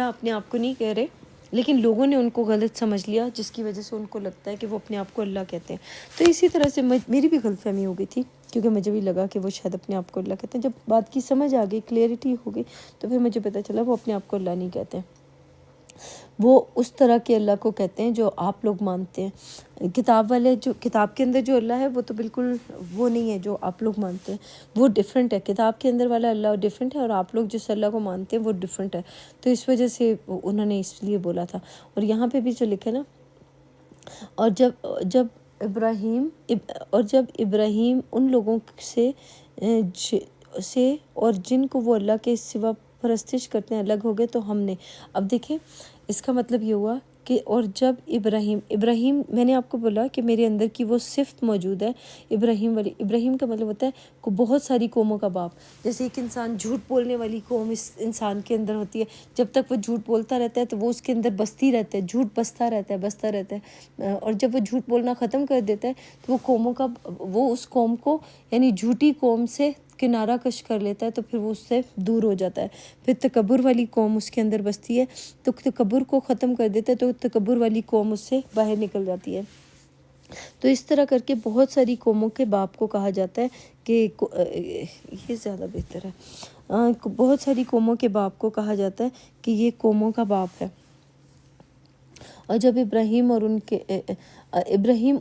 اپنے آپ کو نہیں کہہ رہے، لیکن لوگوں نے ان کو غلط سمجھ لیا، جس کی وجہ سے ان کو لگتا ہے کہ وہ اپنے آپ کو اللہ کہتے ہیں۔ تو اسی طرح سے میری بھی غلط فہمی ہو گئی تھی، کیونکہ مجھے بھی لگا کہ وہ شاید اپنے آپ کو اللہ کہتے ہیں۔ جب بات کی سمجھ آ گئی، کلیئرٹی ہو گئی، تو پھر مجھے پتہ چلا وہ اپنے آپ کو اللہ نہیں کہتے ہیں، وہ اس طرح کے اللہ کو کہتے ہیں جو آپ لوگ مانتے ہیں۔ کتاب والے جو کتاب کے اندر جو اللہ ہے وہ تو بالکل وہ نہیں ہے جو آپ لوگ مانتے ہیں، وہ ڈیفرنٹ ہے۔ کتاب کے اندر والا اللہ ڈیفرنٹ ہے، اور آپ لوگ جس اللہ کو مانتے ہیں وہ ڈیفرنٹ ہے۔ تو اس وجہ سے انہوں نے اس لیے بولا تھا۔ اور یہاں پہ بھی جو لکھے نا، اور جب ابراہیم ان لوگوں سے اور جن کو وہ اللہ کے سوا پرستش کرتے ہیں الگ ہو گئے، تو ہم نے، اب دیکھیں اس کا مطلب یہ ہوا کہ اور جب ابراہیم میں نے آپ کو بولا کہ میرے اندر کی وہ صفت موجود ہے ابراہیم والی۔ ابراہیم کا مطلب ہوتا ہے بہت ساری قوموں کا باپ۔ جیسے ایک انسان جھوٹ بولنے والی قوم اس انسان کے اندر ہوتی ہے، جب تک وہ جھوٹ بولتا رہتا ہے تو وہ اس کے اندر بستی رہتا ہے، جھوٹ بستا رہتا ہے، اور جب وہ جھوٹ بولنا ختم کر دیتا ہے تو وہ اس قوم کو، یعنی جھوٹی قوم سے کنارہ کش کر لیتا ہے، تو پھر وہ اس سے دور ہو جاتا ہے۔ پھر تکبر والی قوم اس کے اندر بستی ہے، تو تکبر کو ختم کر دیتا ہے، تو تکبر والی قوم اس سے باہر نکل جاتی ہے۔ تو اس طرح کر کے بہت ساری قوموں کے باپ کو کہا جاتا ہے کہ یہ زیادہ بہتر ہے، بہت ساری قوموں کے باپ کو کہا جاتا ہے کہ یہ قوموں کا باپ ہے۔ اور جب ابراہیم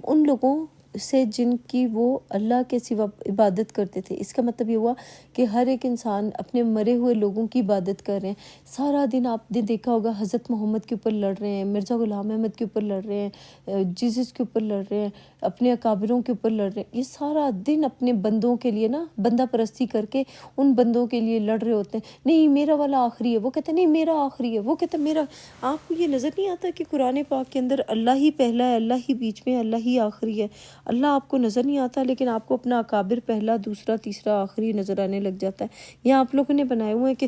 ان لوگوں سے جن کی وہ اللہ کے سوا عبادت کرتے تھے، اس کا مطلب یہ ہوا کہ ہر ایک انسان اپنے مرے ہوئے لوگوں کی عبادت کر رہے ہیں۔ سارا دن آپ نے دیکھا ہوگا حضرت محمد کے اوپر لڑ رہے ہیں، مرزا غلام احمد کے اوپر لڑ رہے ہیں، جیزس کے اوپر لڑ رہے ہیں، اپنے اکابروں کے اوپر لڑ رہے ہیں۔ یہ سارا دن اپنے بندوں کے لیے نا بندہ پرستی کر کے ان بندوں کے لیے لڑ رہے ہوتے ہیں۔ نہیں میرا والا آخری ہے، وہ کہتے ہیں نہیں میرا آخری ہے، وہ کہتے ہیں میرا۔ آپ کو یہ نظر نہیں آتا کہ قرآن پاک کے اندر اللہ ہی پہلا ہے، اللہ ہی بیچ میں، اللہ ہی آخری ہے؟ اللہ آپ کو نظر نہیں آتا، لیکن آپ کو اپنا اکابر پہلا، دوسرا، تیسرا، آخری نظر آنے لگ جاتا ہے۔ یا آپ لوگوں نے بنائے ہوئے ہیں کہ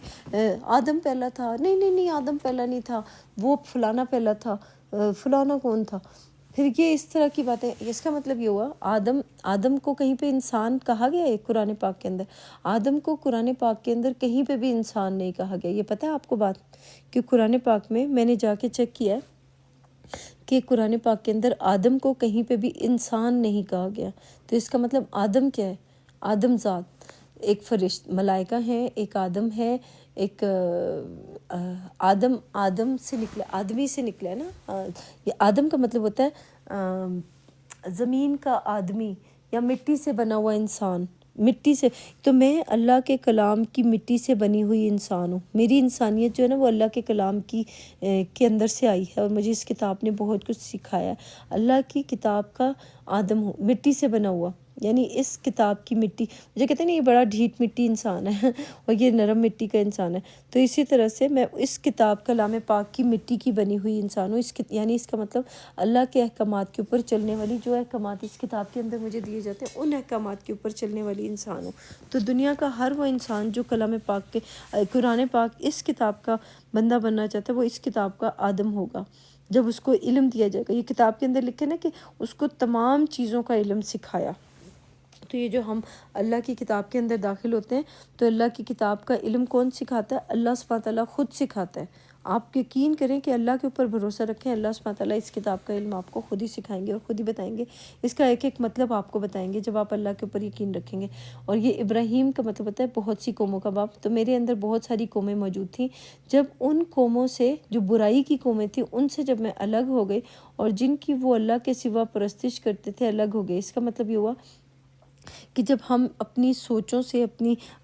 آدم پہلا تھا، نہیں آدم پہلا نہیں تھا، وہ فلانا پہلا تھا، فلانا کون تھا؟ پھر یہ اس طرح کی باتیں، اس کا مطلب یہ ہوا آدم کو کہیں پہ انسان کہا گیا ہے قرآن پاک کے اندر؟ آدم کو قرآن پاک کے اندر کہیں پہ بھی انسان نہیں کہا گیا۔ یہ پتہ ہے آپ کو بات کہ قرآن پاک میں نے جا کے چیک کیا ہے کہ قرآن پاک کے اندر آدم کو کہیں پہ بھی انسان نہیں کہا گیا۔ تو اس کا مطلب آدم کیا ہے؟ آدم ذات ایک ملائکہ ہیں، ایک آدم ہے، ایک آدم سے نکلا، آدمی سے نکلا ہے نا۔ یہ آدم کا مطلب ہوتا ہے زمین کا آدمی یا مٹی سے بنا ہوا انسان، مٹی سے۔ تو میں اللہ کے کلام کی مٹی سے بنی ہوئی انسان ہوں۔ میری انسانیت جو ہے نا وہ اللہ کے کلام کے اندر سے آئی ہے، اور مجھے اس کتاب نے بہت کچھ سکھایا ہے۔ اللہ کی کتاب کا آدم ہوں، مٹی سے بنا ہوا، یعنی اس کتاب کی مٹی، مجھے کہتے ہیں نا یہ بڑا ڈھیٹ مٹی انسان ہے اور یہ نرم مٹی کا انسان ہے۔ تو اسی طرح سے میں اس کتاب کلام پاک کی مٹی کی بنی ہوئی انسان ہوں۔ یعنی اس کا مطلب اللہ کے احکامات کے اوپر چلنے والی، جو احکامات اس کتاب کے اندر مجھے دیے جاتے ہیں ان احکامات کے اوپر چلنے والی انسان ہوں۔ تو دنیا کا ہر وہ انسان جو کلام پاک کے قرآن پاک اس کتاب کا بندہ بننا چاہتا ہے، وہ اس کتاب کا آدم ہوگا جب اس کو علم دیا جائے گا۔ یہ کتاب کے اندر لکھے نا کہ اس کو تمام چیزوں کا علم سکھایا۔ تو یہ جو ہم اللہ کی کتاب کے اندر داخل ہوتے ہیں تو اللہ کی کتاب کا علم کون سکھاتا ہے؟ اللہ سبحانہ تعالیٰ خود سکھاتا ہے۔ آپ یقین کریں کہ اللہ کے اوپر بھروسہ رکھیں، اللہ سبحانہ تعالیٰ اس کتاب کا علم آپ کو خود ہی سکھائیں گے اور خود ہی بتائیں گے، اس کا ایک ایک مطلب آپ کو بتائیں گے جب آپ اللہ کے اوپر یقین رکھیں گے۔ اور یہ ابراہیم کا مطلب ہوتا ہے بہت سی قوموں کا باپ۔ تو میرے اندر بہت ساری قومیں موجود تھیں، جب ان قوموں سے جو برائی کی قومیں تھیں ان سے جب میں الگ ہو گئی، اور جن کی وہ اللہ کے سوا پرستش کرتے تھے الگ ہو گئے۔ اس کا مطلب یہ ہوا کہ جب ہم اپنی سوچوں سے،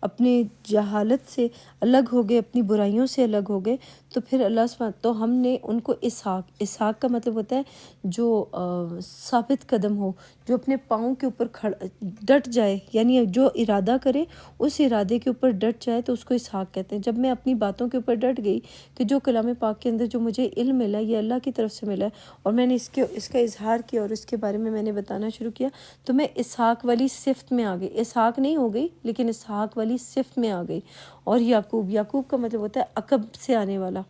اپنے جہالت سے الگ ہو گئے، اپنی برائیوں سے الگ ہو گئے، تو پھر اللہ سبحانہ تو ہم نے ان کو اسحاق کا مطلب ہوتا ہے جو ثابت قدم ہو، جو اپنے پاؤں کے اوپر ڈٹ جائے، یعنی جو ارادہ کرے اس ارادے کے اوپر ڈٹ جائے تو اس کو اسحاق کہتے ہیں۔ جب میں اپنی باتوں کے اوپر ڈٹ گئی کہ جو کلام پاک کے اندر جو مجھے علم ملا یہ اللہ کی طرف سے ملا ہے، اور میں نے اس کا اظہار کیا اور اس کے بارے میں نے بتانا شروع کیا، تو میں اسحاق والی صفت میں آ گئی۔ اسحاق نہیں ہو گئی لیکن اسحاق والی صفت میں آ گئی۔ اور یعقوب کا مطلب ہوتا ہے عقب سے آنے والا،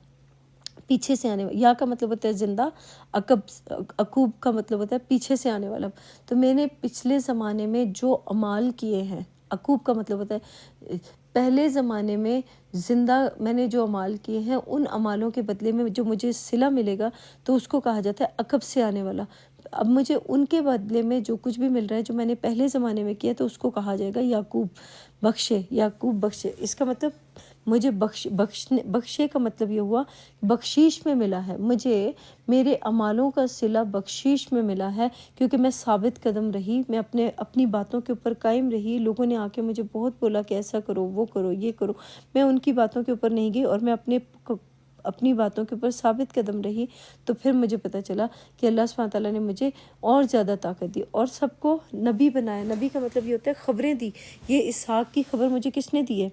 پیچھے سے آنے والا۔ یا کا مطلب ہوتا ہے زندہ، عقوب کا مطلب ہوتا ہے پیچھے سے آنے والا۔ تو میں نے پچھلے زمانے میں جو اعمال کیے ہیں، عقوب کا مطلب ہوتا ہے پہلے زمانے میں زندہ میں نے جو اعمال کیے ہیں ان اعمالوں کے بدلے میں جو مجھے صلہ ملے گا تو اس کو کہا جاتا ہے عقب سے آنے والا. اب مجھے ان کے بدلے میں جو کچھ بھی مل رہا ہے جو میں نے پہلے زمانے میں کیا تو اس کو کہا جائے گا یعقوب بخشے. یعقوب بخشے اس کا مطلب مجھے بخشے کا مطلب یہ ہوا بخشیش میں ملا ہے. مجھے میرے اعمالوں کا صلہ بخشیش میں ملا ہے کیونکہ میں ثابت قدم رہی, میں اپنی باتوں کے اوپر قائم رہی. لوگوں نے آ کے مجھے بہت بولا کہ ایسا کرو, وہ کرو, یہ کرو. میں ان کی باتوں کے اوپر نہیں گئی اور میں اپنی باتوں کے اوپر ثابت قدم رہی. تو پھر مجھے پتہ چلا کہ اللہ سبحانہ تعالیٰ نے مجھے اور زیادہ طاقت دی اور سب کو نبی بنایا. نبی کا مطلب یہ ہوتا ہے خبریں دی. یہ اسحاق کی خبر مجھے کس نے دی ہے؟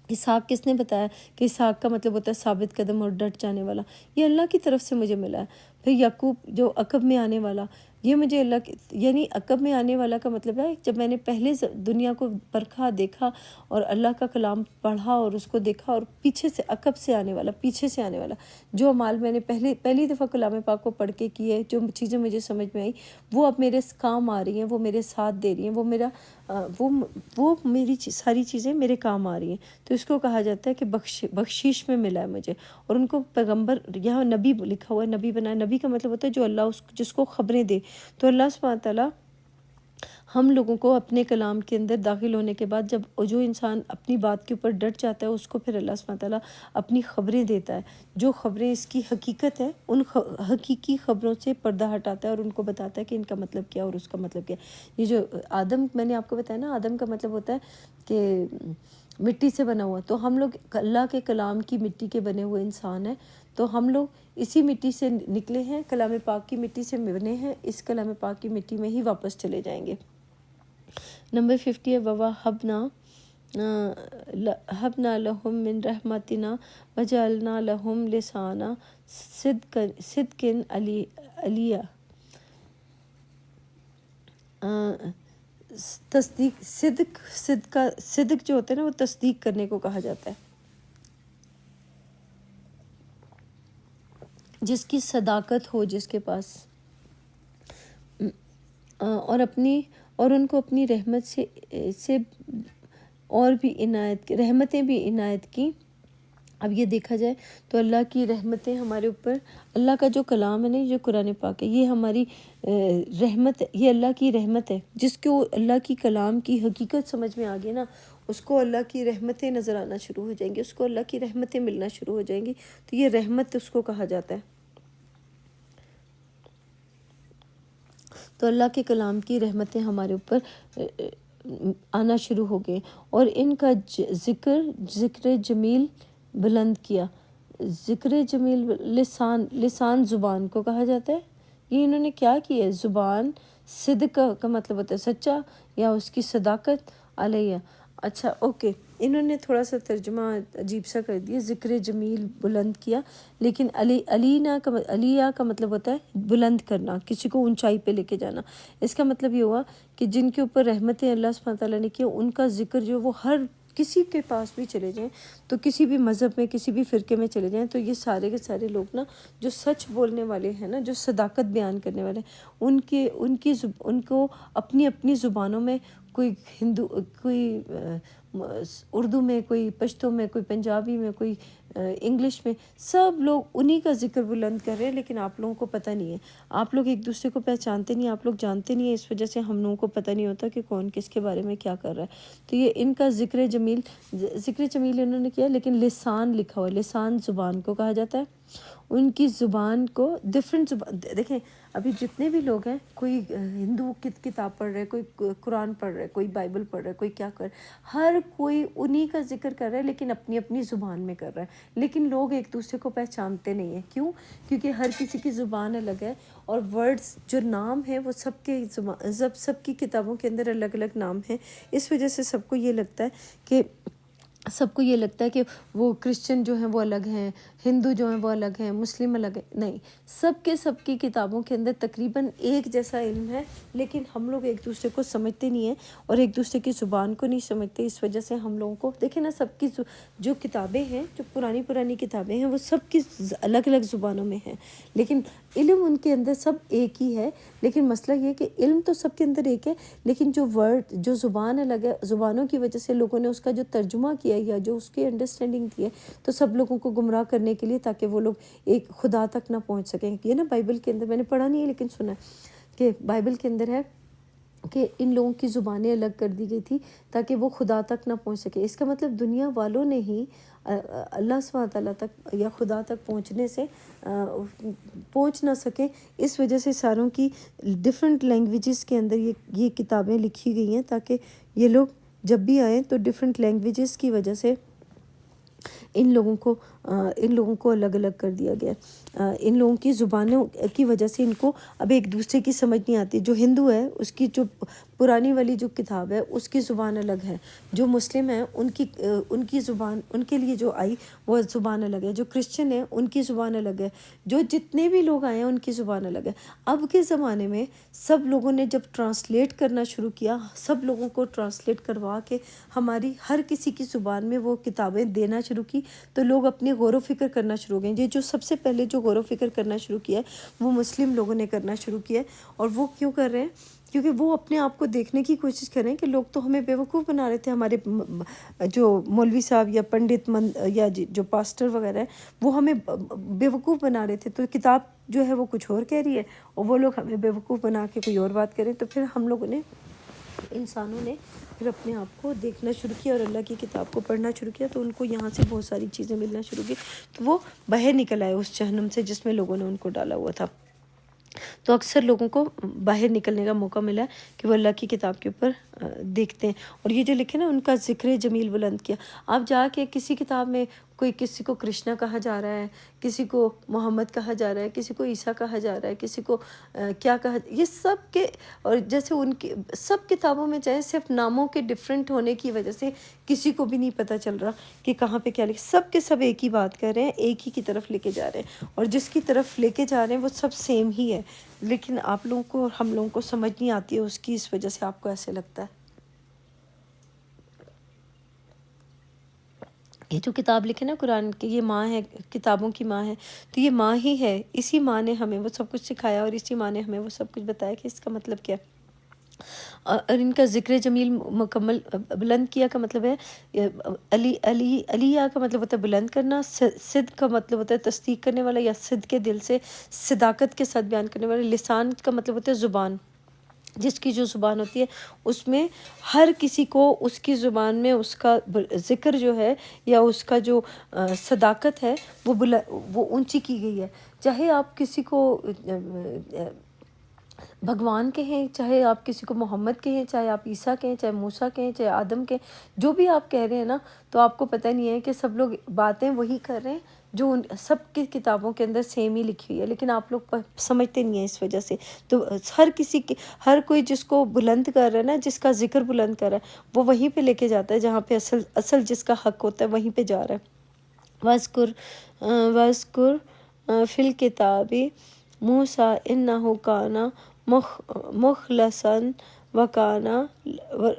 اسحاق کس نے بتایا کہ اسحاق کا مطلب ہوتا ہے ثابت قدم اور ڈٹ جانے والا؟ یہ اللہ کی طرف سے مجھے ملا ہے. پھر یعقوب جو عقب میں آنے والا, یہ مجھے اللہ کی یعنی عقب میں آنے والا کا مطلب ہے جب میں نے پہلے دنیا کو پرکھا, دیکھا اور اللہ کا کلام پڑھا اور اس کو دیکھا, اور پیچھے سے عقب سے آنے والا, پیچھے سے آنے والا جو اعمال میں نے پہلی دفعہ کلام پاک کو پڑھ کے کیے, جو چیزیں مجھے سمجھ میں آئی وہ اب میرے کام آ رہی ہیں, وہ میرے ساتھ دے رہی ہیں, وہ میری ساری چیزیں میرے کام آ رہی ہیں. تو اس کو کہا جاتا ہے کہ بخشیش میں ملا ہے مجھے. اور ان کو پیغمبر, یہاں نبی لکھا ہوا ہے, نبی بنایا. نبی کا مطلب ہوتا ہے جو اللہ جس کو خبریں دے. تو اللہ سبحانہ تعالیٰ ہم لوگوں کو اپنے کلام کے اندر داخل ہونے کے بعد جب جو انسان اپنی بات کے اوپر ڈٹ جاتا ہے اس کو پھر اللہ سبحانہ تعالیٰ اپنی خبریں دیتا ہے, جو خبریں اس کی حقیقت ہے ان حقیقی خبروں سے پردہ ہٹاتا ہے اور ان کو بتاتا ہے کہ ان کا مطلب کیا اور اس کا مطلب کیا. یہ جو آدم میں نے آپ کو بتایا نا, آدم کا مطلب ہوتا ہے کہ مٹی سے بنا ہوا. تو ہم لوگ اللہ کے کلام کی مٹی کے بنے ہوئے انسان ہیں. تو ہم لوگ اسی مٹی سے نکلے ہیں, کلام پاک کی مٹی سے بنے ہیں, اس کلام پاک کی مٹی میں ہی واپس چلے جائیں گے. نمبر 50 ہے وَوَهَبْنَا لَهُم مِّن رَحْمَتِنَا وَجَعَلْنَا لَهُمْ لِسَانَ صِدْقٍ عَلِيًّا. تصدیق, صدق جو ہوتا ہے نا وہ تصدیق کرنے کو کہا جاتا ہے, جس کی صداقت ہو جس کے پاس, اور ان کو اپنی رحمت سے اور بھی رحمتیں بھی عنایت کی. اب یہ دیکھا جائے تو اللہ کی رحمتیں ہمارے اوپر, اللہ کا جو کلام ہے نا, جو قرآن پاک ہے, یہ ہماری رحمت ہے, یہ اللہ کی رحمت ہے. جس کو اللہ کی کلام کی حقیقت سمجھ میں آ گئی نا, اس کو اللہ کی رحمتیں نظر آنا شروع ہو جائیں گی, اس کو اللہ کی رحمتیں ملنا شروع ہو جائیں گی. تو یہ رحمت اس کو کہا جاتا ہے. تو اللہ کے کلام کی رحمتیں ہمارے اوپر آنا شروع ہو گئے اور ان کا ذکر جمیل بلند کیا. ذکر جمیل لسان زبان کو کہا جاتا ہے. یہ انہوں نے کیا کیا ہے؟ زبان صدق کا مطلب ہوتا ہے سچا یا اس کی صداقت علیہ. اچھا اوکے, انہوں نے تھوڑا سا ترجمہ عجیب سا کر دیا, ذکر جمیل بلند کیا, لیکن علیہ کا مطلب ہوتا ہے بلند کرنا, کسی کو اونچائی پہ لے کے جانا. اس کا مطلب یہ ہوا کہ جن کے اوپر رحمتیں اللہ سبحانہ تعالیٰ نے کیا, ان کا ذکر جو وہ ہر کسی کے پاس بھی چلے جائیں, تو کسی بھی مذہب میں کسی بھی فرقے میں چلے جائیں, تو یہ سارے کے سارے لوگ نا جو سچ بولنے والے ہیں نا, جو صداقت بیان کرنے والے ہیں, ان کو اپنی زبانوں میں, کوئی اردو میں, کوئی پشتو میں, کوئی پنجابی میں, کوئی انگلش میں, سب لوگ انہی کا ذکر بلند کر رہے ہیں. لیکن آپ لوگوں کو پتہ نہیں ہے, آپ لوگ ایک دوسرے کو پہچانتے نہیں, آپ لوگ جانتے نہیں ہیں, اس وجہ سے ہم لوگوں کو پتہ نہیں ہوتا کہ کون کس کے بارے میں کیا کر رہا ہے. تو یہ ان کا ذکر جمیل انہوں نے کیا, لیکن لسان لکھا ہوا ہے, لسان زبان کو کہا جاتا ہے. ان کی زبان کو ڈفرینٹ زبان, دیکھیں ابھی جتنے بھی لوگ ہیں, کوئی ہندو کتاب پڑھ رہے, کوئی قرآن پڑھ رہے, کوئی بائبل پڑھ رہے, کوئی کیا کر رہے, ہر کوئی انہی کا ذکر کر رہا ہے, لیکن اپنی زبان میں کر رہا ہے. لیکن لوگ ایک دوسرے کو پہچانتے نہیں ہیں. کیوں؟ کیونکہ ہر کسی کی زبان الگ ہے, اور ورڈز جو نام ہیں وہ سب کی کتابوں کے اندر الگ الگ نام ہیں. اس وجہ سے سب کو یہ لگتا ہے کہ وہ کرسچن جو ہیں وہ الگ ہیں, ہندو جو ہیں وہ الگ ہیں, مسلم الگ ہیں. نہیں, سب کی کتابوں کے اندر تقریباً ایک جیسا علم ہے, لیکن ہم لوگ ایک دوسرے کو سمجھتے نہیں ہیں اور ایک دوسرے کی زبان کو نہیں سمجھتے. اس وجہ سے ہم لوگوں کو دیکھیں نا, سب کی جو کتابیں ہیں, جو پرانی کتابیں ہیں, وہ سب کی الگ الگ زبانوں میں ہیں, لیکن علم ان کے اندر سب ایک ہی ہے، لیکن مسئلہ یہ کہ علم تو سب کے اندر ایک ہے، لیکن جو ورڈ، جو زبان الگ ہے، زبانوں کی وجہ سے لوگوں نے اس کا جو ترجمہ کیا یا جو اس کی انڈرسٹینڈنگ کی ہے، تو سب لوگوں کو گمراہ کرنے کے لیے، تاکہ وہ لوگ ایک خدا تک نہ پہنچ سکیں۔ یہ نا بائبل کے اندر، میں نے پڑھا نہیں ہے لیکن سنا ہے کہ بائبل کے اندر ہے کہ ان لوگوں کی زبانیں الگ کر دی گئی تھی تاکہ وہ خدا تک نہ پہنچ سکے۔ اس کا مطلب دنیا والوں نے ہی اللہ سبحانہ تعالیٰ تک یا خدا تک پہنچنے سے پہنچ نہ سکے، اس وجہ سے ساروں کی ڈیفرنٹ لینگویجز کے اندر یہ کتابیں لکھی گئی ہیں، تاکہ یہ لوگ جب بھی آئیں تو ڈیفرنٹ لینگویجز کی وجہ سے ان لوگوں کو الگ الگ کر دیا گیا۔ ان لوگوں کی زبانوں کی وجہ سے ان کو اب ایک دوسرے کی سمجھ نہیں آتی۔ جو ہندو ہے اس کی جو پرانی والی جو کتاب ہے اس کی زبان الگ ہے، جو مسلم ہیں ان کی زبان، ان کے لیے جو آئی وہ زبان الگ ہے، جو کرسچن ہیں ان کی زبان الگ ہے، جو جتنے بھی لوگ آئے ہیں ان کی زبان الگ ہے۔ اب کے زمانے میں سب لوگوں نے جب ٹرانسلیٹ کرنا شروع کیا، سب لوگوں کو ٹرانسلیٹ کروا کے ہماری ہر کسی کی زبان میں وہ کتابیں دینا شروع کی، تو لوگ اپنی غور و فکر کرنا شروع ہو گئے۔ یہ جو سب سے پہلے جو غور و فکر کرنا شروع کیا ہے وہ مسلم لوگوں نے کرنا شروع کیا ہے، اور وہ کیوں کر رہے ہیں؟ کیونکہ وہ اپنے آپ کو دیکھنے کی کوشش کر رہے ہیں کہ لوگ تو ہمیں بیوقوف بنا رہے تھے، ہمارے جو مولوی صاحب یا پنڈت یا جو پاسٹر وغیرہ ہیں وہ ہمیں بیوقوف بنا رہے تھے، تو کتاب جو ہے وہ کچھ اور کہہ رہی ہے اور وہ لوگ ہمیں بیوقوف بنا کے کوئی اور بات کریں۔ تو پھر ہم لوگوں نے، انسانوں نے پھر اپنے آپ کو دیکھنا شروع کیا اور اللہ کی کتاب کو پڑھنا شروع کیا، تو ان کو یہاں سے بہت ساری چیزیں ملنا شروع کی، تو وہ باہر نکل آئے اس جہنم سے جس میں لوگوں نے ان کو ڈالا ہوا تھا۔ تو اکثر لوگوں کو باہر نکلنے کا موقع ملا کہ وہ اللہ کی کتاب کے اوپر دیکھتے ہیں، اور یہ جو لکھے نا ان کا ذکر جمیل بلند کیا۔ آپ جا کے کسی کتاب میں کوئی کسی کو کرشنا کہا جا رہا ہے، کسی کو محمد کہا جا رہا ہے، کسی کو عیسیٰ کہا جا رہا ہے، کسی کو کیا کہا، یہ سب کے، اور جیسے ان کی سب کتابوں میں چاہے صرف ناموں کے ڈفرینٹ ہونے کی وجہ سے کسی کو بھی نہیں پتہ چل رہا کہ کہاں پہ کیا لکھا، سب کے سب ایک ہی بات کر رہے ہیں، ایک ہی کی طرف لے کے جا رہے ہیں، اور جس کی طرف لے کے جا رہے ہیں وہ سب سیم ہی ہے، لیکن آپ لوگوں کو، ہم لوگوں کو سمجھ نہیں آتی ہے اس کی، اس وجہ سے آپ کو ایسے لگتا ہے۔ یہ جو کتاب لکھے نا قرآن کی، یہ ماں ہے، کتابوں کی ماں ہے، تو یہ ماں ہی ہے، اسی ماں نے ہمیں وہ سب کچھ سکھایا اور اسی ماں نے ہمیں وہ سب کچھ بتایا کہ اس کا مطلب کیا ہے۔ اور ان کا ذکر جمیل مکمل بلند کیا کا مطلب ہے علیہ کا مطلب ہوتا ہے بلند کرنا، صدق کا مطلب ہوتا ہے تصدیق کرنے والا یا صدق کے دل سے صداقت کے ساتھ بیان کرنے والا، لسان کا مطلب ہوتا ہے زبان، جس کی جو زبان ہوتی ہے اس میں ہر کسی کو اس کی زبان میں اس کا ذکر جو ہے یا اس کا جو صداقت ہے وہ اونچی کی گئی ہے۔ چاہے آپ کسی کو بھگوان کہیں، چاہے آپ کسی کو محمد کہیں، چاہے آپ عیسیٰ کہیں، چاہے موسیٰ کہیں، چاہے آدم کہیں، جو بھی آپ کہہ رہے ہیں نا، تو آپ کو پتہ نہیں ہے کہ سب لوگ باتیں وہی کر رہے ہیں جو ان سب کی کتابوں کے اندر سیم ہی لکھی ہوئی ہے، لیکن آپ لوگ سمجھتے نہیں ہیں اس وجہ سے۔ تو ہر کوئی جس کو بلند کر رہا ہے نا، جس کا ذکر بلند کر رہا ہے، وہ وہیں پہ لے کے جاتا ہے جہاں پہ اصل جس کا حق ہوتا ہے وہیں پہ جا رہا ہے۔ وَاذْكُرْ فِي الْكِتَابِ مُوسَىٰ إِنَّهُ كَانَ مخلصاً وَكَانَ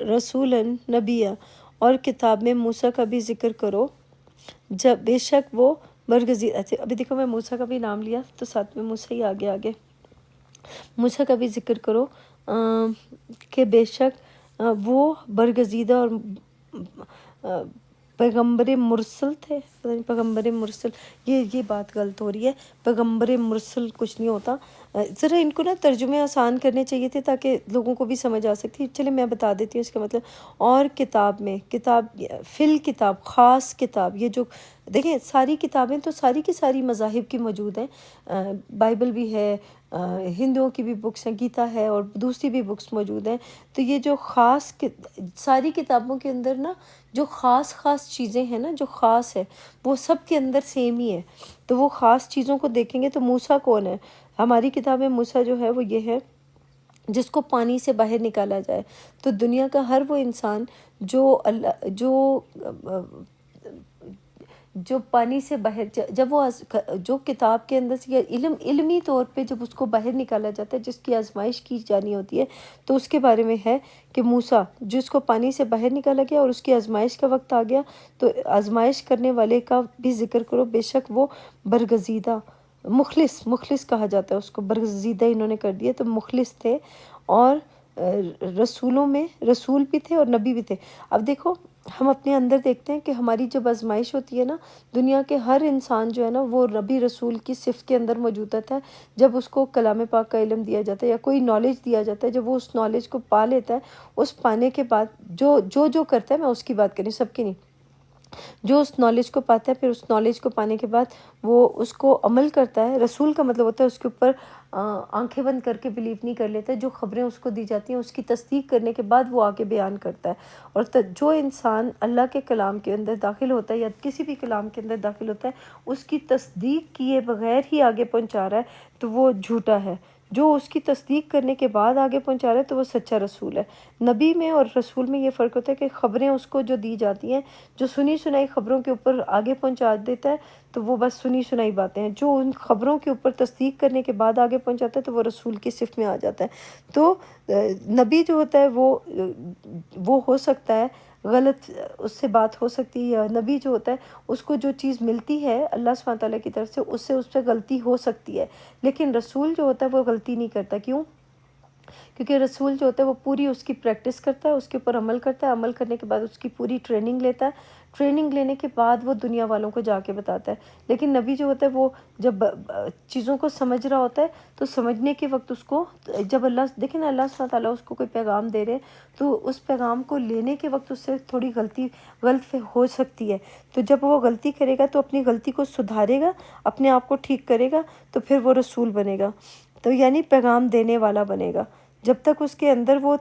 رَسُولًا نَبِيًّا، اور کتاب میں موسیٰ کا بھی ذکر کرو، جب بے شک وہ برگزیدہ۔ ابھی دیکھو میں موسیٰ کا بھی نام لیا تو ساتھ میں موسیٰ ہی آگے موسیٰ کا بھی ذکر کرو کہ بے شک وہ برگزیدہ اور پیغمبر مرسل تھے، پتہ نہیں پیغمبر مرسل، یہ بات غلط ہو رہی ہے، پیغمبر مرسل کچھ نہیں ہوتا۔ ذرا ان کو نا ترجمے آسان کرنے چاہیے تھے تاکہ لوگوں کو بھی سمجھ آ سکتی۔ چلے میں بتا دیتی ہوں اس کا مطلب۔ اور کتاب میں، کتاب فل کتاب، خاص کتاب، یہ جو دیکھیں ساری کتابیں تو ساری کی ساری مذاہب کی موجود ہیں، بائبل بھی ہے، ہندوؤں کی بھی بکس ہیں، گیتا ہے، اور دوسری بھی بکس موجود ہیں۔ تو یہ جو خاص ساری کتابوں کے اندر نا جو خاص چیزیں ہیں نا، جو خاص ہے وہ سب کے اندر سیم ہی ہے۔ تو وہ خاص چیزوں کو دیکھیں گے تو موسیٰ کون ہے؟ ہماری کتاب میں موسیٰ جو ہے وہ یہ ہے جس کو پانی سے باہر نکالا جائے۔ تو دنیا کا ہر وہ انسان جو پانی سے باہر، جب وہ جو کتاب کے اندر سے علمی طور پہ جب اس کو باہر نکالا جاتا ہے، جس کی آزمائش کی جانی ہوتی ہے، تو اس کے بارے میں ہے کہ موسیٰ جس کو پانی سے باہر نکالا گیا اور اس کی آزمائش کا وقت آ گیا، تو آزمائش کرنے والے کا بھی ذکر کرو، بے شک وہ برگزیدہ مخلص کہا جاتا ہے اس کو، برگزیدہ انہوں نے کر دیا، تو مخلص تھے، اور رسولوں میں رسول بھی تھے اور نبی بھی تھے۔ اب دیکھو ہم اپنے اندر دیکھتے ہیں کہ ہماری جب آزمائش ہوتی ہے نا، دنیا کے ہر انسان جو ہے نا وہ نبی رسول کی صفت کے اندر موجود ہوتا ہے۔ جب اس کو کلام پاک کا علم دیا جاتا ہے یا کوئی نالج دیا جاتا ہے، جب وہ اس نالج کو پا لیتا ہے، اس پانے کے بعد جو کرتا ہے، میں اس کی بات کریں، سب کی نہیں، جو اس نالج کو پاتا ہے، پھر اس نالج کو پانے کے بعد وہ اس کو عمل کرتا ہے۔ رسول کا مطلب ہوتا ہے اس کے اوپر آنکھیں بند کر کے بلیو نہیں کر لیتا ہے، جو خبریں اس کو دی جاتی ہیں اس کی تصدیق کرنے کے بعد وہ آگے بیان کرتا ہے۔ اور جو انسان اللہ کے کلام کے اندر داخل ہوتا ہے یا کسی بھی کلام کے اندر داخل ہوتا ہے، اس کی تصدیق کیے بغیر ہی آگے پہنچا رہا ہے تو وہ جھوٹا ہے۔ جو اس کی تصدیق کرنے کے بعد آگے پہنچا رہا ہے تو وہ سچا رسول ہے۔ نبی میں اور رسول میں یہ فرق ہوتا ہے کہ خبریں اس کو جو دی جاتی ہیں، جو سنی سنائی خبروں کے اوپر آگے پہنچا دیتا ہے تو وہ بس سنی سنائی باتیں ہیں، جو ان خبروں کے اوپر تصدیق کرنے کے بعد آگے پہنچاتا ہے تو وہ رسول کی صفت میں آ جاتا ہے۔ تو نبی جو ہوتا ہے وہ ہو سکتا ہے غلط، اس سے بات ہو سکتی ہے، یا نبی جو ہوتا ہے اس کو جو چیز ملتی ہے اللہ سبحانہ تعالیٰ کی طرف سے، اس سے غلطی ہو سکتی ہے، لیکن رسول جو ہوتا ہے وہ غلطی نہیں کرتا۔ کیوں؟ کیونکہ رسول جو ہوتا ہے وہ پوری اس کی پریکٹس کرتا ہے، اس کے اوپر عمل کرتا ہے، عمل کرنے کے بعد اس کی پوری ٹریننگ لیتا ہے، ٹریننگ لینے کے بعد وہ دنیا والوں کو جا کے بتاتا ہے۔ لیکن نبی جو ہوتا ہے وہ جب چیزوں کو سمجھ رہا ہوتا ہے تو سمجھنے کے وقت اس کو، جب اللہ دیکھیں نا اللہ سبحانہ تعالیٰ اس کو کوئی پیغام دے رہے تو اس پیغام کو لینے کے وقت اس سے تھوڑی غلط ہو سکتی ہے، تو جب وہ غلطی کرے گا تو اپنی غلطی کو سدھارے گا، اپنے آپ کو ٹھیک کرے گا، تو پھر وہ رسول بنے گا، تو یعنی پیغام دینے والا بنے گا۔ جب تک اس کے اندر وہ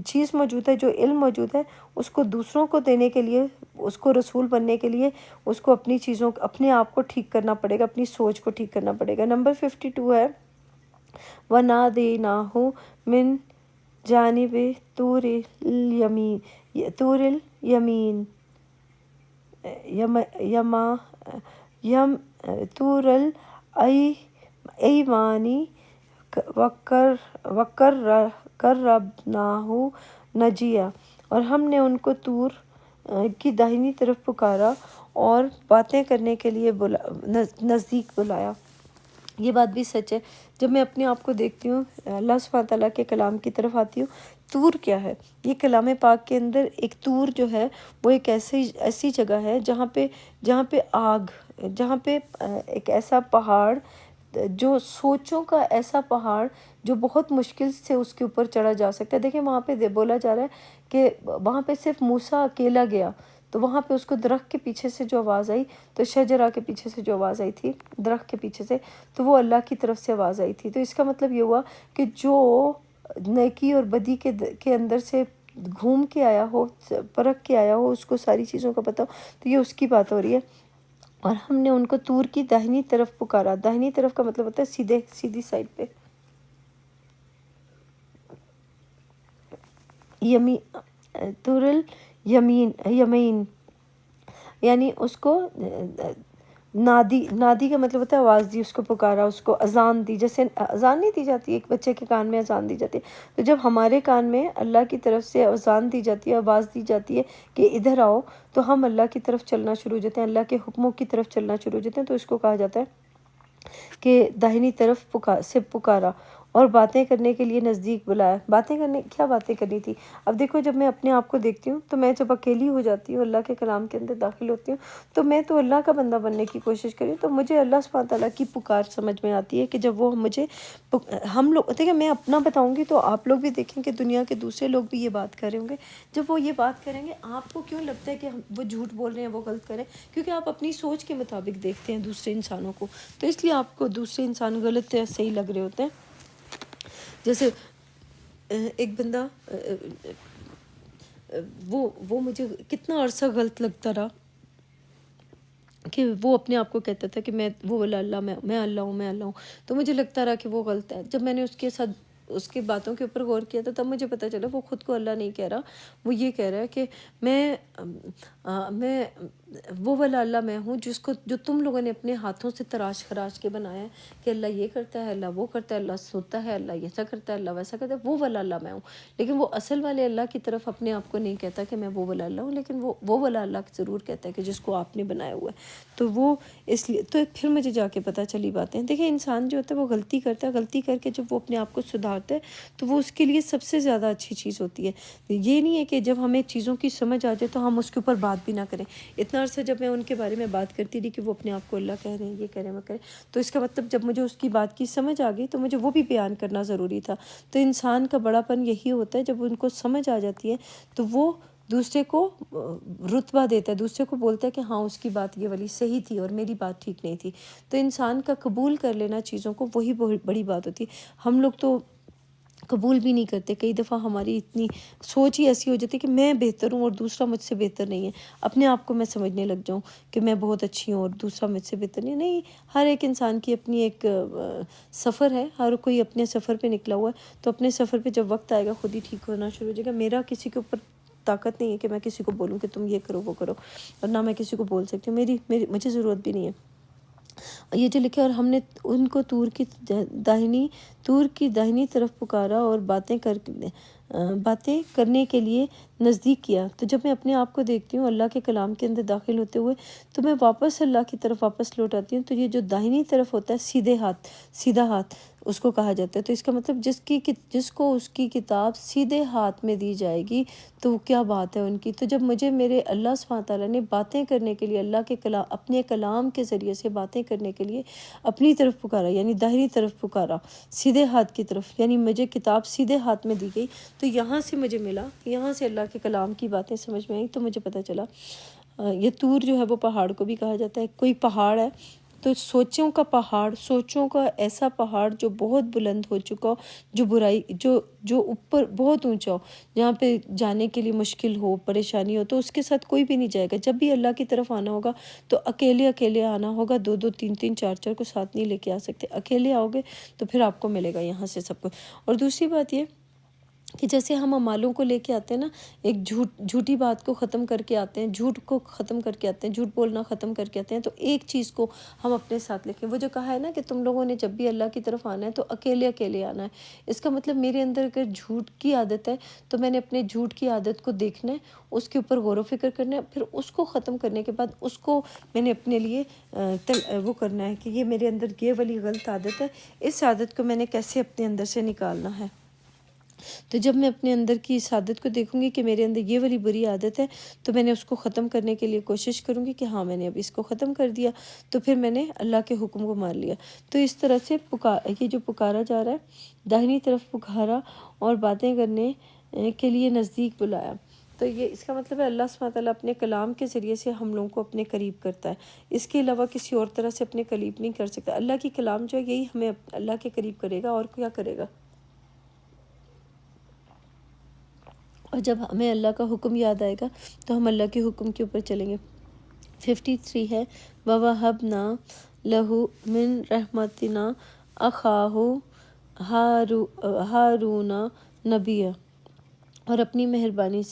چیز موجود ہے، جو علم موجود ہے، اس کو دوسروں کو دینے کے لیے، اس کو رسول بننے کے لیے اس کو اپنے آپ کو ٹھیک کرنا پڑے گا، اپنی سوچ کو ٹھیک کرنا پڑے گا۔ نمبر 52 ہے وَنَادَيْنَاهُ مِن جَانِبِ طُورِ الْيَمِينِ طُورَ الْأَيْمَانِ وَقَرَّبْنَاهُ نَجِيًّا، اور ہم نے ان کو طور کی داہنی طرف پکارا اور باتیں کرنے کے لیے نزدیک بلایا۔ یہ بات بھی سچ ہے، جب میں اپنے آپ کو دیکھتی ہوں، اللہ سبحانہ تعالیٰ کے کلام کی طرف آتی ہوں، طور کیا ہے؟ یہ کلام پاک کے اندر ایک طور جو ہے وہ ایک ایسی جگہ ہے جہاں پہ آگ، جہاں پہ ایک ایسا پہاڑ، جو سوچوں کا ایسا پہاڑ جو بہت مشکل سے اس کے اوپر چڑھا جا سکتا ہے۔ دیکھیں وہاں پہ بولا جا رہا ہے کہ وہاں پہ صرف موسیٰ اکیلا گیا، تو وہاں پہ اس کو درخت کے پیچھے سے جو آواز آئی، تو شجرہ کے پیچھے سے جو آواز آئی تھی، درخت کے پیچھے سے، تو وہ اللہ کی طرف سے آواز آئی تھی۔ تو اس کا مطلب یہ ہوا کہ جو نیکی اور بدی کے اندر سے گھوم کے آیا ہو، پرکھ کے آیا ہو، اس کو ساری چیزوں کا پتہ ہو، تو یہ اس کی بات ہو رہی ہے۔ اور ہم نے ان کو طور کی داہنی طرف پکارا۔ داہنی طرف کا مطلب ہوتا ہے سیدھی سائڈ پہ، طور الیمین، یعنی اس کو نادی کا مطلب ہوتا ہے آواز دی، اس کو پکارا، اس کو اذان دی، جیسے اذان نہیں دی جاتی، ایک بچے کے کان میں اذان دی جاتی ہے، تو جب ہمارے کان میں اللہ کی طرف سے اذان دی جاتی ہے، آواز دی جاتی ہے کہ ادھر آؤ، تو ہم اللہ کی طرف چلنا شروع ہو جاتے ہیں، اللہ کے حکموں کی طرف چلنا شروع ہو جاتے ہیں، تو اس کو کہا جاتا ہے کہ داہنی طرف سے پکارا اور باتیں کرنے کے لیے نزدیک بلایا۔ کیا باتیں کرنی تھی؟ اب دیکھو جب میں اپنے آپ کو دیکھتی ہوں تو میں جب اکیلی ہو جاتی ہوں، اللہ کے کلام کے اندر داخل ہوتی ہوں، تو میں تو اللہ کا بندہ بننے کی کوشش کری، تو مجھے اللہ سبحانہ تعالیٰ کی پکار سمجھ میں آتی ہے کہ جب وہ مجھے ہم لوگ دیکھیں، میں اپنا بتاؤں گی تو آپ لوگ بھی دیکھیں کہ دنیا کے دوسرے لوگ بھی یہ بات کر رہے ہوں گے۔ جب وہ یہ بات کریں گے، آپ کو کیوں لگتا ہے کہ وہ جھوٹ بول رہے ہیں، وہ غلط کریں؟ کیونکہ آپ اپنی سوچ کے مطابق دیکھتے ہیں دوسرے انسانوں کو، تو اس لیے آپ کو دوسرے انسان غلط یا صحیح لگ رہے ہوتے ہیں۔ جیسے ایک بندہ وہ مجھے کتنا عرصہ غلط لگتا رہا کہ وہ اپنے آپ کو کہتا تھا کہ میں اللہ ہوں، تو مجھے لگتا رہا کہ وہ غلط ہے۔ جب میں نے اس کے باتوں کے اوپر غور کیا تھا، تب مجھے پتہ چلا وہ خود کو اللہ نہیں کہہ رہا، وہ یہ کہہ رہا ہے کہ میں میں وہ والا اللہ میں ہوں جو تم لوگوں نے اپنے ہاتھوں سے تراش خراش کے بنایا ہے کہ اللہ یہ کرتا ہے، اللہ وہ کرتا ہے، اللہ سوتا ہے، اللہ ایسا کرتا ہے، اللہ ویسا کرتا ہے، وہ والا اللہ میں ہوں۔ لیکن وہ اصل والے اللہ کی طرف اپنے آپ کو نہیں کہتا کہ میں وہ والا اللہ ہوں، لیکن وہ والا اللہ ضرور کہتا ہے کہ جس کو آپ نے بنایا ہوا ہے۔ تو وہ اس لیے تو پھر مجھے جا کے پتہ چلی باتیں۔ دیکھیں انسان جو ہوتا ہے وہ غلطی کرتا ہے، غلطی کر کے جب وہ اپنے آپ کو سدھارتا ہے تو وہ اس کے لیے سب سے زیادہ اچھی چیز ہوتی ہے۔ یہ نہیں ہے کہ جب ہمیں چیزوں کی سمجھ آ جائے تو ہم اس کے اوپر بات بھی نہ کریں۔ اتنا عرصہ جب میں ان کے بارے میں بات کرتی رہی کہ وہ اپنے آپ کو اللہ کہہ رہے ہیں، یہ کہہ رہے ہیں، وہ کہہ رہے ہیں، تو اس کا مطلب جب مجھے اس کی بات کی سمجھ آ گئی تو مجھے وہ بھی بیان کرنا ضروری تھا۔ تو انسان کا بڑا پن یہی ہوتا ہے جب ان کو سمجھ آ جاتی ہے تو وہ دوسرے کو رتبہ دیتا ہے، دوسرے کو بولتا ہے کہ ہاں اس کی بات یہ والی صحیح تھی اور میری بات ٹھیک نہیں تھی۔ تو انسان کا قبول کر لینا چیزوں کو وہی بہت بڑی بات ہوتی ہے۔ ہم لوگ تو قبول بھی نہیں کرتے، کئی دفعہ ہماری اتنی سوچ ہی ایسی ہو جاتی ہے کہ میں بہتر ہوں اور دوسرا مجھ سے بہتر نہیں ہے، اپنے آپ کو میں سمجھنے لگ جاؤں کہ میں بہت اچھی ہوں اور دوسرا مجھ سے بہتر نہیں ہے۔ نہیں، ہر ایک انسان کی اپنی ایک سفر ہے، ہر کوئی اپنے سفر پہ نکلا ہوا ہے، تو اپنے سفر پہ جب وقت آئے گا خود ہی ٹھیک ہونا شروع ہو جائے گا۔ میرا کسی کے اوپر طاقت نہیں ہے کہ میں کسی کو بولوں کہ تم یہ کرو وہ کرو، اور نہ میں کسی کو بول سکتی ہوں، مجھے ضرورت بھی نہیں ہے۔ یہ جو لکھا، اور ہم نے ان کو طور کی داہنی طرف پکارا اور باتیں کرنے کے لیے نزدیک کیا۔ تو جب میں اپنے آپ کو دیکھتی ہوں اللہ کے کلام کے اندر داخل ہوتے ہوئے تو میں واپس اللہ کی طرف واپس لوٹ آتی ہوں۔ تو یہ جو داہنی طرف ہوتا ہے سیدھا ہاتھ اس کو کہا جاتا ہے۔ تو اس کا مطلب جس کو اس کی کتاب سیدھے ہاتھ میں دی جائے گی تو کیا بات ہے ان کی۔ تو جب مجھے میرے اللہ سبحانہ تعالیٰ نے باتیں کرنے کے لیے اللہ کے کلام، اپنے کلام کے ذریعے سے باتیں کرنے کے لیے اپنی طرف پکارا، یعنی داہنی طرف پکارا، سیدھے ہاتھ کی طرف، یعنی مجھے کتاب سیدھے ہاتھ میں دی گئی، تو یہاں سے مجھے ملا، یہاں سے اللہ کے کلام کی باتیں سمجھ میں آئیں۔ تو مجھے پتہ چلا یہ طور جو ہے وہ پہاڑ کو بھی کہا جاتا ہے۔ کوئی پہاڑ ہے تو سوچوں کا پہاڑ، سوچوں کا ایسا پہاڑ جو بہت بلند ہو چکا ہو، جو اوپر بہت اونچا ہو، جہاں پہ جانے کے لیے مشکل ہو، پریشانی ہو، تو اس کے ساتھ کوئی بھی نہیں جائے گا۔ جب بھی اللہ کی طرف آنا ہوگا تو اکیلے آنا ہوگا، 2 3 4 کو ساتھ نہیں لے کے آ سکتے۔ اکیلے آؤ گے تو پھر آپ کو ملے گا یہاں سے سب کچھ۔ اور دوسری بات یہ کہ جیسے ہم اعمالوں کو لے کے آتے ہیں نا، ایک جھوٹی بات کو ختم کر کے آتے ہیں، جھوٹ کو ختم کر کے آتے ہیں، جھوٹ بولنا ختم کر کے آتے ہیں، تو ایک چیز کو ہم اپنے ساتھ لے کے، وہ جو کہا ہے نا کہ تم لوگوں نے جب بھی اللہ کی طرف آنا ہے تو اکیلے آنا ہے، اس کا مطلب میرے اندر اگر جھوٹ کی عادت ہے تو میں نے اپنے جھوٹ کی عادت کو دیکھنا ہے، اس کے اوپر غور و فکر کرنا ہے، پھر اس کو ختم کرنے کے بعد اس کو میں نے اپنے لیے وہ کرنا ہے کہ یہ میرے اندر یہ والی غلط عادت ہے، اس عادت کو میں نے کیسے اپنے اندر سے نکالنا ہے۔ تو جب میں اپنے اندر کی اس عادت کو دیکھوں گی کہ میرے اندر یہ والی بری عادت ہے تو میں نے اس کو ختم کرنے کے لیے کوشش کروں گی کہ ہاں میں نے اب اس کو ختم کر دیا، تو پھر میں نے اللہ کے حکم کو مان لیا۔ تو اس طرح سے یہ جو پکارا جا رہا ہے، داہنی طرف پکارا اور باتیں کرنے کے لیے نزدیک بلایا، تو یہ اس کا مطلب ہے اللہ سبحانہ تعالیٰ اپنے کلام کے ذریعے سے ہم لوگوں کو اپنے قریب کرتا ہے، اس کے علاوہ کسی اور طرح سے اپنے قریب نہیں کر سکتا۔ اللہ کی کلام جو ہے یہی ہمیں اللہ کے قریب کرے گا، اور کیا کرے گا۔ اور جب ہمیں اللہ کا حکم یاد آئے گا تو ہم اللہ کے حکم کے اوپر چلیں گے۔ 53 ہے، وَوَهَبْنَا لَهُ مِن رَحْمَتِنَا أَخَاهُ ہارون نبیًّا، اور اپنی مہربانی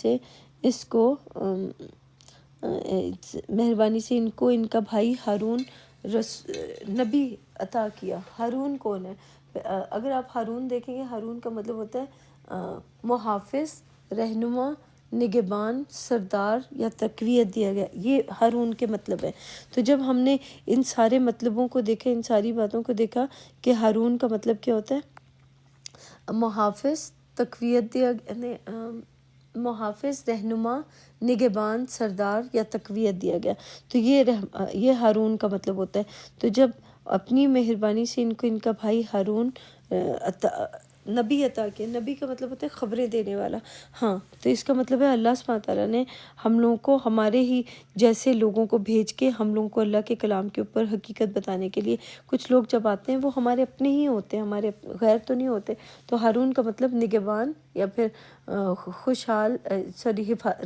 سے ان کو ان کا بھائی ہارون نبی عطا کیا۔ ہارون کون ہے؟ اگر آپ ہارون دیکھیں گے، ہارون کا مطلب ہوتا ہے محافظ، رہنما، نگہبان، سردار یا تقویت دیا گیا، یہ ہارون کے مطلب ہے۔ تو جب ہم نے ان سارے مطلبوں کو دیکھا، ان ساری باتوں کو دیکھا کہ ہارون کا مطلب کیا ہوتا ہے، محافظ، تقویت دیا، محافظ، رہنما، نگہبان، سردار یا تقویت دیا گیا، تو یہ ہارون کا مطلب ہوتا ہے۔ تو جب اپنی مہربانی سے ان کو ان کا بھائی ہارون نبی عطا کیا، نبی کا مطلب ہوتا ہے خبریں دینے والا، ہاں، تو اس کا مطلب ہے اللہ سبحانہ تعالیٰ نے ہم لوگوں کو ہمارے ہی جیسے لوگوں کو بھیج کے ہم لوگوں کو اللہ کے کلام کے اوپر حقیقت بتانے کے لیے۔ کچھ لوگ جب آتے ہیں وہ ہمارے اپنے ہی ہوتے ہیں، ہمارے غیر تو نہیں ہوتے۔ تو ہارون کا مطلب نگہبان یا پھر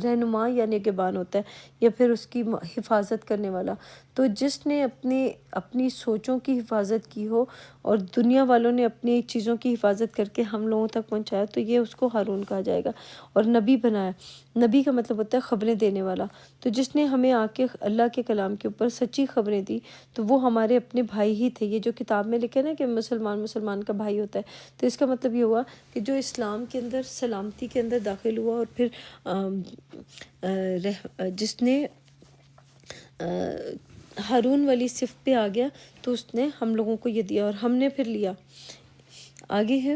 رہنما یا نگہبان ہوتا ہے، یا پھر اس کی حفاظت کرنے والا۔ تو جس نے اپنی سوچوں کی حفاظت کی ہو اور دنیا والوں نے اپنی چیزوں کی حفاظت کر کے ہم لوگوں تک پہنچایا تو یہ اس کو ہارون کہا جائے گا۔ اور نبی بنایا، نبی کا مطلب ہوتا ہے خبریں دینے والا۔ تو جس نے ہمیں آ کے اللہ کے کلام کے اوپر سچی خبریں دی تو وہ ہمارے اپنے بھائی ہی تھے۔ یہ جو کتاب میں لکھے نا کہ مسلمان کا بھائی ہوتا ہے، تو اس کا مطلب یہ ہوا کہ جو اسلام کے اندر سلامتی کے اندر داخل ہوا اور پھر جس نے ہارون والی صفت پہ آ گیا تو اس نے ہم لوگوں کو یہ دیا اور ہم نے پھر لیا۔ آگے ہے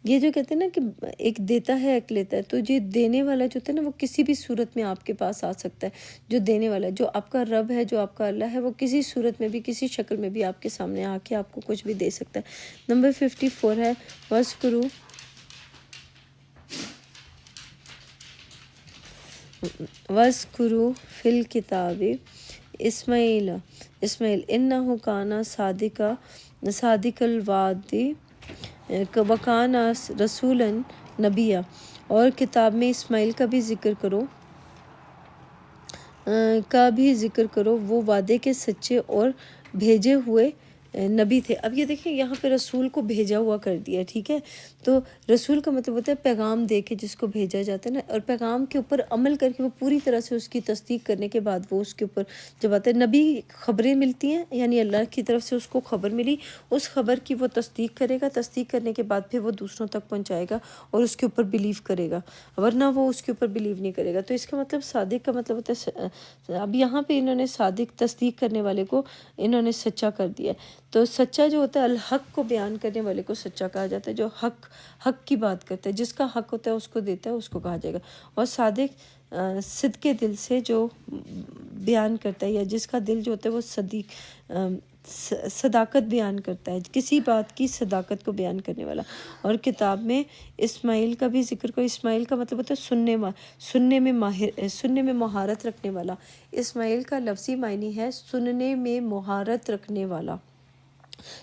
یہ جو کہتے ہیں نا کہ ایک دیتا ہے ایک لیتا ہے، تو یہ دینے والا جو ہوتا ہے نا وہ کسی بھی صورت میں آپ کے پاس آ سکتا ہے۔ جو دینے والا جو آپ کا رب ہے، جو آپ کا اللہ ہے، وہ کسی صورت میں بھی کسی شکل میں بھی آپ کے سامنے آ کے آپ کو کچھ بھی دے سکتا ہے۔ نمبر 54 ہے وَاذْكُرُوا فِي الْكِتَابِ اسماعیل انہ کانا صادق الوعد وکانا رسولا نبیا۔ اور کتاب میں اسماعیل کا بھی ذکر کرو، وہ وعدے کے سچے اور بھیجے ہوئے نبی تھے۔ اب یہ دیکھیں یہاں پہ رسول کو بھیجا ہوا کر دیا، ٹھیک ہے۔ تو رسول کا مطلب ہوتا ہے پیغام دے کے جس کو بھیجا جاتا ہے نا، اور پیغام کے اوپر عمل کر کے وہ پوری طرح سے اس کی تصدیق کرنے کے بعد وہ اس کے اوپر جب آتا ہے نبی، خبریں ملتی ہیں یعنی اللہ کی طرف سے اس کو خبر ملی، اس خبر کی وہ تصدیق کرے گا، تصدیق کرنے کے بعد پھر وہ دوسروں تک پہنچائے گا اور اس کے اوپر بلیو کرے گا، ورنہ وہ اس کے اوپر بلیو نہیں کرے گا۔ تو اس کا مطلب صادق کا مطلب ہوتا ہے، اب یہاں پہ انہوں نے صادق تصدیق کرنے والے کو انہوں نے سچا کر دیا ہے۔ تو سچا جو ہوتا ہے الحق کو بیان کرنے والے کو سچا کہا جاتا ہے، جو حق کی بات کرتا ہے، جس کا حق ہوتا ہے اس کو دیتا ہے، اس کو کہا جائے گا۔ اور صادق صدق دل سے جو بیان کرتا ہے، یا جس کا دل جو ہوتا ہے وہ صداقت بیان کرتا ہے، کسی بات کی صداقت کو بیان کرنے والا۔ اور کتاب میں اسماعیل کا بھی ذکر کرو۔ اسماعیل کا مطلب ہوتا ہے سننے میں مہارت رکھنے والا۔ اسماعیل کا لفظی معنی ہے سننے میں مہارت رکھنے والا۔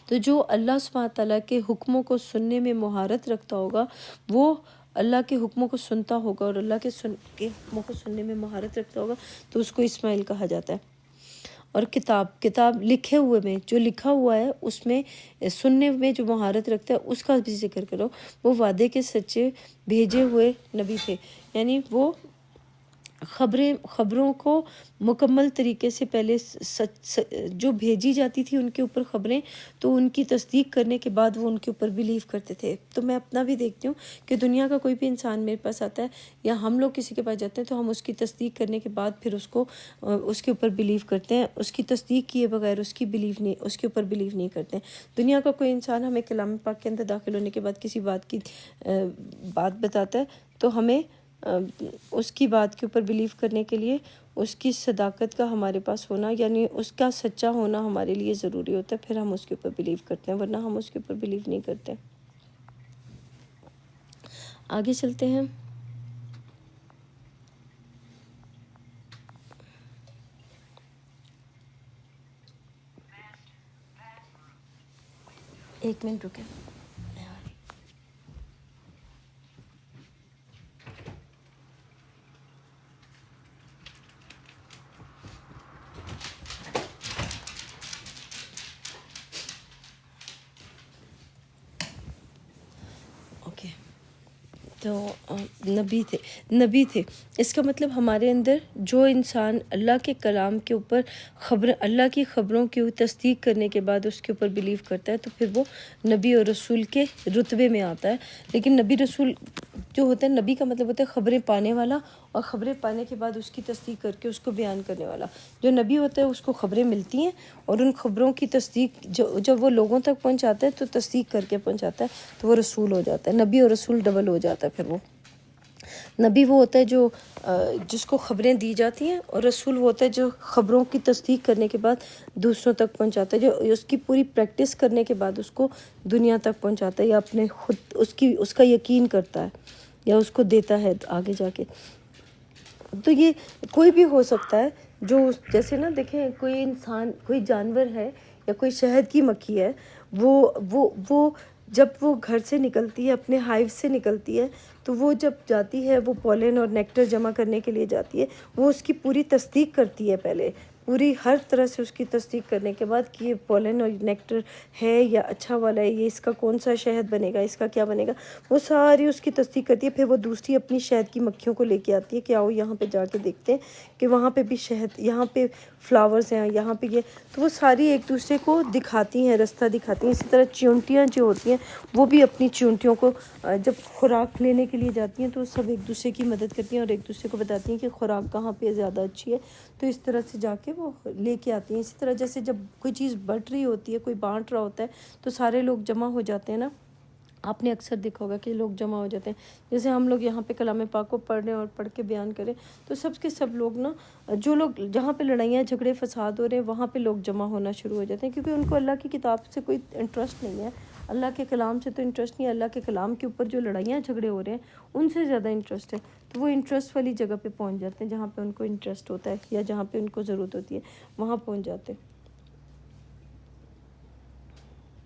تو جو اللہ سبحانہ تعالیٰ کے حکموں کو سننے میں مہارت رکھتا ہوگا وہ اللہ کے حکموں کو سنتا ہوگا، اور اللہ کے حکموں کو سننے میں مہارت رکھتا ہوگا تو اس کو اسماعیل کہا جاتا ہے۔ اور کتاب لکھے ہوئے میں جو لکھا ہوا ہے اس میں سننے میں جو مہارت رکھتا ہے اس کا بھی ذکر کرو، وہ وعدے کے سچے بھیجے ہوئے نبی تھے، یعنی وہ خبروں کو مکمل طریقے سے پہلے جو بھیجی جاتی تھی ان کے اوپر خبریں، تو ان کی تصدیق کرنے کے بعد وہ ان کے اوپر بلیو کرتے تھے۔ تو میں اپنا بھی دیکھتی ہوں کہ دنیا کا کوئی بھی انسان میرے پاس آتا ہے یا ہم لوگ کسی کے پاس جاتے ہیں تو ہم اس کی تصدیق کرنے کے بعد پھر اس کے اوپر بلیو کرتے ہیں، اس کی تصدیق کیے بغیر اس کے اوپر بلیو نہیں کرتے ہیں۔ دنیا کا کوئی انسان ہمیں کلام پاک کے اندر داخل ہونے کے بعد کسی بات کی بات بتاتا ہے تو ہمیں اس کی بات کے اوپر بلیو کرنے کے لیے اس کی صداقت کا ہمارے پاس ہونا، یعنی اس کا سچا ہونا ہمارے لیے ضروری ہوتا ہے، پھر ہم اس کے اوپر بلیو کرتے ہیں، ورنہ ہم اس کے اوپر بلیو نہیں کرتے۔ آگے چلتے ہیں۔ ایک منٹ رکے۔ اوکے، تو نبی تھے، اس کا مطلب ہمارے اندر جو انسان اللہ کے کلام کے اوپر اللہ کی خبروں کی تصدیق کرنے کے بعد اس کے اوپر بلیو کرتا ہے تو پھر وہ نبی اور رسول کے رتبے میں آتا ہے۔ لیکن نبی رسول جو ہوتا ہے، نبی کا مطلب ہوتا ہے خبریں پانے والا، اور خبریں پانے کے بعد اس کی تصدیق کر کے اس کو بیان کرنے والا۔ جو نبی ہوتا ہے اس کو خبریں ملتی ہیں اور ان خبروں کی تصدیق جب وہ لوگوں تک پہنچاتا ہے تو تصدیق کر کے پہنچاتا ہے تو وہ رسول ہو جاتا ہے۔ نبی اور رسول ڈبل ہو جاتا ہے۔ پھر وہ نبی وہ ہوتا ہے جس کو خبریں دی جاتی ہیں، اور رسول وہ ہوتا ہے جو خبروں کی تصدیق کرنے کے بعد دوسروں تک پہنچاتا ہے، جو اس کی پوری پریکٹس کرنے کے بعد اس کو دنیا تک پہنچاتا ہے، یا اپنے خود اس کا یقین کرتا ہے یا اس کو دیتا ہے آگے جا کے۔ تو یہ کوئی بھی ہو سکتا ہے، جو جیسے نا دیکھیں کوئی انسان، کوئی جانور ہے یا کوئی شہد کی مکھی ہے، وہ جب وہ گھر سے نکلتی ہے، اپنے ہائیو سے نکلتی ہے، تو وہ جب جاتی ہے، وہ پولن اور نیکٹر جمع کرنے کے لیے جاتی ہے، وہ اس کی پوری تصدیق کرتی ہے پوری ہر طرح سے اس کی تصدیق کرنے کے بعد کہ یہ پولن اور نیکٹر ہے یا اچھا والا ہے، یہ اس کا کون سا شہد بنے گا، اس کا کیا بنے گا، وہ ساری اس کی تصدیق کرتی ہے. پھر وہ دوسری اپنی شہد کی مکھیوں کو لے کے آتی ہے کہ آؤ یہاں پہ جا کے دیکھتے ہیں کہ وہاں پہ بھی شہد، یہاں پہ فلاورز ہیں، یہاں پہ یہ. تو وہ ساری ایک دوسرے کو دکھاتی ہیں، رستہ دکھاتی ہیں. اسی طرح چیونٹیاں جو ہوتی ہیں وہ بھی اپنی چیونٹیوں کو جب خوراک لینے کے لیے جاتی ہیں تو سب ایک دوسرے کی مدد کرتی ہیں اور ایک دوسرے کو بتاتی ہیں کہ خوراک کہاں پہ زیادہ اچھی ہے. تو اس طرح سے جا کے وہ لے کے آتی ہیں. اسی طرح جیسے جب کوئی چیز بٹ رہی ہوتی ہے، کوئی بانٹ رہا ہوتا ہے تو سارے لوگ جمع ہو جاتے ہیں نا. آپ نے اکثر دیکھا ہوگا کہ لوگ جمع ہو جاتے ہیں. جیسے ہم لوگ یہاں پہ کلام پاک کو پڑھ رہے ہیں اور پڑھ کے بیان کریں تو سب کے سب لوگ نا، جو لوگ جہاں پہ لڑائیاں جھگڑے فساد ہو رہے ہیں وہاں پہ لوگ جمع ہونا شروع ہو جاتے ہیں، کیونکہ ان کو اللہ کی کتاب سے کوئی انٹرسٹ نہیں ہے، اللہ کے کلام سے تو انٹرسٹ نہیں ہے. اللہ کے کلام کے اوپر جو لڑائیاں جھگڑے ہو رہے ہیں ان سے زیادہ انٹرسٹ ہے. تو وہ انٹرسٹ والی جگہ پہ پہنچ جاتے ہیں، جہاں پہ ان کو انٹرسٹ ہوتا ہے یا جہاں پہ ان کو ضرورت ہوتی ہے وہاں پہنچ جاتے ہیں.